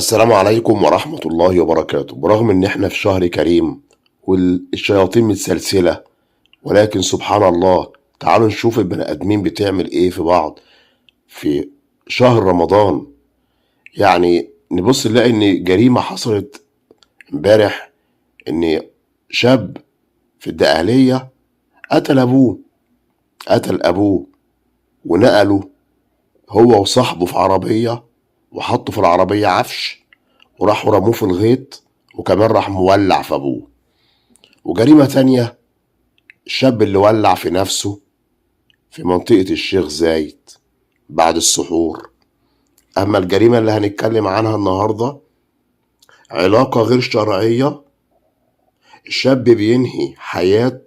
السلام عليكم ورحمة الله وبركاته. برغم ان احنا في شهر كريم والشياطين متسلسلة، ولكن سبحان الله، تعالوا نشوف البني ادمين بتعمل ايه في بعض في شهر رمضان. يعني نبص نلاقي ان جريمة حصلت امبارح، ان شاب في الدقهلية قتل ابوه ونقله هو وصاحبه في عربية، وحطوا في العربية عفش، وراحوا رموه في الغيط، وكمان راح مولع في ابوه. وجريمة تانية، الشاب اللي ولع في نفسه في منطقة الشيخ زايد بعد السحور. أما الجريمة اللي هنتكلم عنها النهاردة، علاقة غير شرعية، الشاب بينهي حياة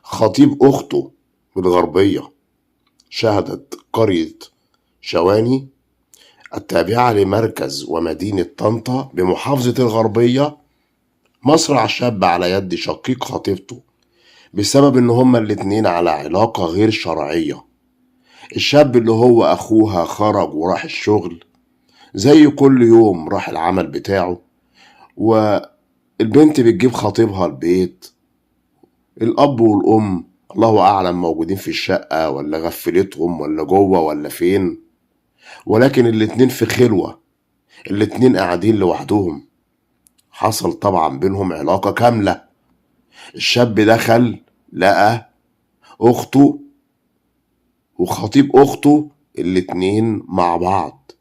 خطيب أخته بالغربية. شهدت قرية شواني التابعة لمركز ومدينة طنطا بمحافظة الغربية مصرع شاب على يد شقيق خطيبته بسبب ان هما الاتنين على علاقة غير شرعية. الشاب اللي هو اخوها خرج وراح الشغل زي كل يوم، راح العمل بتاعه، والبنت بتجيب خطيبها البيت. الاب والام الله اعلم موجودين في الشقة ولا غفلتهم ولا جوه ولا فين، ولكن الاتنين في خلوة، الاتنين قاعدين لوحدهم. حصل طبعا بينهم علاقة كاملة. الشاب دخل لقى اخته وخطيب اخته الاتنين مع بعض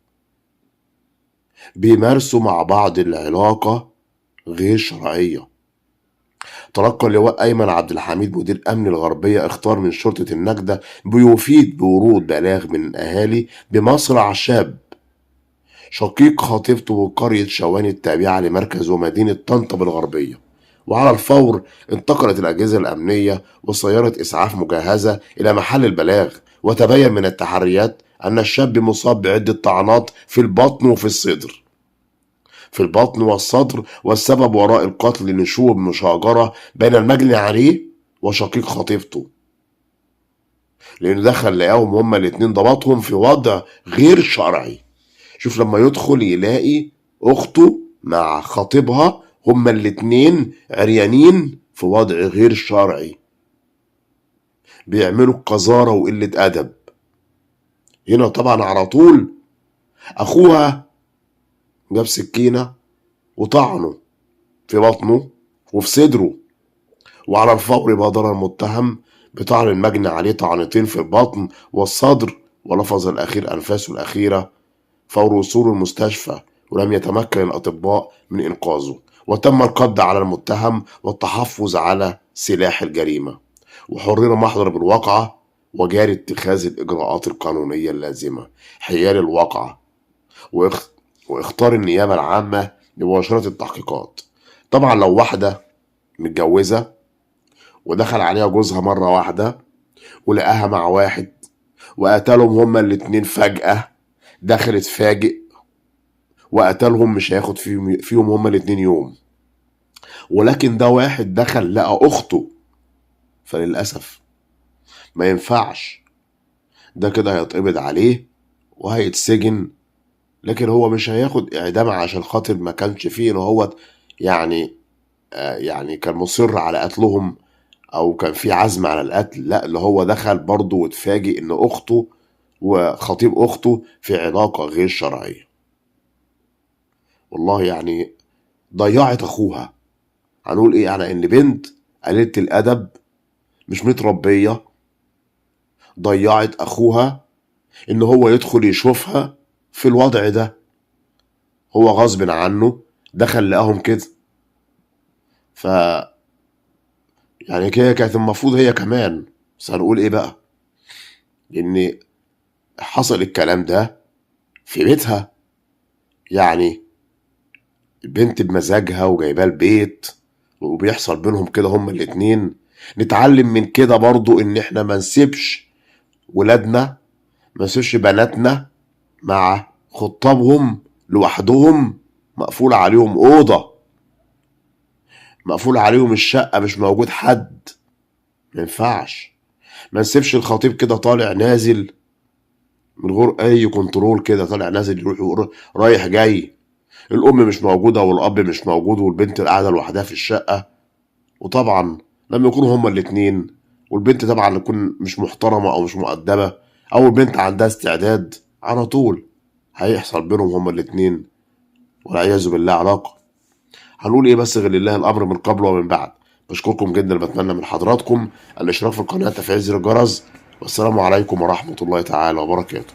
بيمارسوا مع بعض العلاقة غير شرعية. تلقى اللواء أيمن عبد الحميد مدير أمن الغربية اختار من شرطة النجدة بيفيد بورود بلاغ من الأهالي بمصرع شاب شقيق خطيبته بقرية شواني التابعة لمركز ومدينة طنطا بالغربية. وعلى الفور انتقلت الأجهزة الأمنية وسيارة إسعاف مجهزة إلى محل البلاغ، وتبين من التحريات أن الشاب مصاب بعدة طعنات في البطن وفي الصدر، في البطن والصدر، والسبب وراء القتل نشوب مشاجرة بين المجني عليه وشقيق خطيبته، لأنه دخل لقاهم هما الاتنين ضبطهم في وضع غير شرعي. شوف لما يدخل يلاقي أخته مع خطيبها هما الاتنين عريانين في وضع غير شرعي، بيعملوا قذارة وقلة أدب. هنا طبعا على طول أخوها جاب سكينة وطعنه في بطنه وفي صدره، وعلى الفور بادر المتهم بطعن المجني عليه طعنتين في البطن والصدر، ولفظ الأخير أنفاسه الأخيرة فور وصوله المستشفى، ولم يتمكن الأطباء من إنقاذه. وتم القبض على المتهم والتحفظ على سلاح الجريمة، وحرر محضر بالواقعة وجاري اتخاذ الإجراءات القانونية اللازمة حيال الواقعة. واختار النيابة العامة لمباشرة التحقيقات. طبعا لو واحدة متجوزة ودخل عليها جوزها مرة واحدة ولقاها مع واحد وقتلهم هما الاتنين فجأة، دخل اتفاجئ وقتلهم، مش هياخد فيهم هما الاتنين يوم. ولكن ده واحد دخل لقى أخته، فللأسف ما ينفعش، ده كده هيتقبض عليه وهيتسجن، لكن هو مش هياخد إعدام عشان خاطر ما كانش فيه إن هو يعني يعني كان مصر على قتلهم أو كان في عزم على القتل. لا، اللي هو دخل برضه واتفاجئ إن أخته وخطيب أخته في علاقة غير شرعية. والله يعني ضيعت أخوها. هنقول إيه يعني؟ إن بنت قليلة الأدب مش متربية ضيعت أخوها، إن هو يدخل يشوفها في الوضع ده، هو غصب عنه دخل لقاهم كده. ف يعني كده كانت المفروض هي كمان، بس هنقول إيه بقى؟ لأن حصل الكلام ده في بيتها، يعني البنت بمزاجها وجايباه البيت وبيحصل بينهم كده هما الاتنين. نتعلم من كده برضو إن إحنا ما نسيبش ولادنا، ما نسيبش بناتنا مع خطابهم لوحدهم، مقفول عليهم أوضة، مقفول عليهم الشقة، مش موجود حد. ما ينفعش. ما نسيبش الخطيب كده طالع نازل من غير أي كنترول، كده طالع نازل يروح رايح جاي، الأم مش موجودة والأب مش موجود والبنت قاعدة لوحدها في الشقة. وطبعا لما يكونوا هما الاتنين، والبنت طبعا تكون مش محترمة أو مش مؤدبة، أو البنت عندها استعداد، على طول هيحصل بينهم هما الاتنين والعياذ بالله علاقة. هنقول إيه بس غير لله الأمر من قبل ومن بعد. بشكركم جدا، بتمنى من حضراتكم الاشتراك في القناة، تفعيل زر الجرس، والسلام عليكم ورحمة الله تعالى وبركاته.